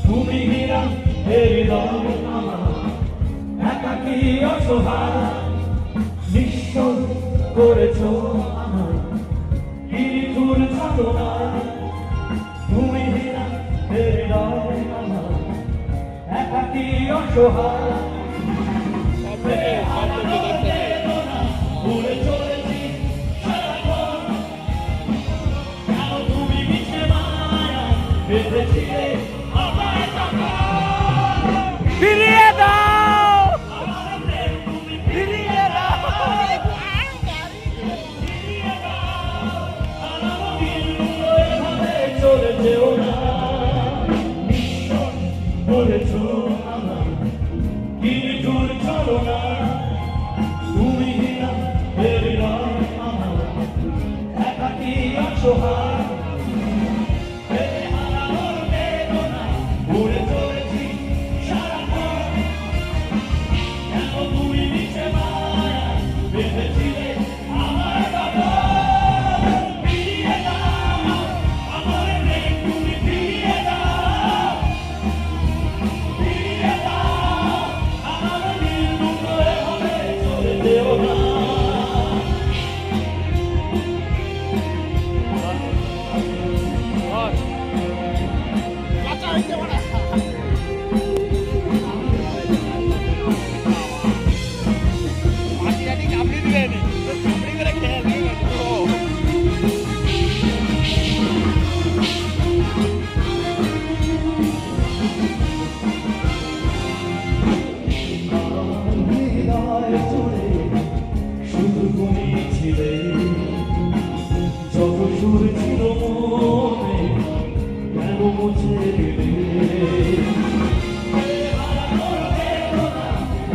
তুমি হীরা হৃদয় আমার একাকী অসহায় নিঃস্ব করেছো আমার নিঠুর ছলনায় তুমি হীরা হৃদয় আমার একাকী অসহায় ভুলে চলেছি সারাক্ষণ কেন তুমি মিছে মায়া বেঁধেছিলে আমায় ফিরিয়ে দাও ফিরিয়ে দাও চলে যেও না নিঃস্ব করেছো আমার কি দূর চলো না তুমি হীরা হৃদয় আমার একাকী অসহায় ভুলে চলেছি সারাক্ষণ কেন তুমি মিছে মায়া বেঁধেছিলে আমার ফিরিয়ে দাও আমার প্রেম তুমি ফিরিয়ে দাও ফিরিয়ে দাও আমার নির্মূল এভাবে চলে যেও না হৃদয় জুড়ে শুধু তুমি ছিলে যত সুর ছিল মনে কেন মুছে দিলে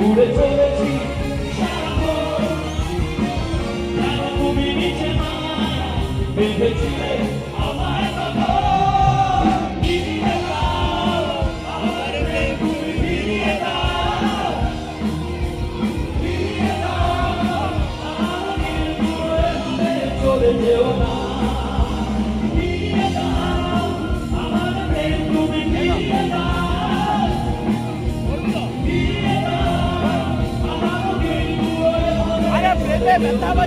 উড়ে চলেছি সারাক্ষণ কেন তুমি নিচে মায়া বেঁধেছিলে আমায় ফিরিয়ে দাও আমার প্রেম তুমি ফিরিয়ে দাও ফিরিয়ে দাও আমার নির্মূল চলে যেও না ফিরিয়ে দাও আমার প্রেম তুমি ফিরিয়ে দাও ফিরিয়ে দাও আমার নির্মূল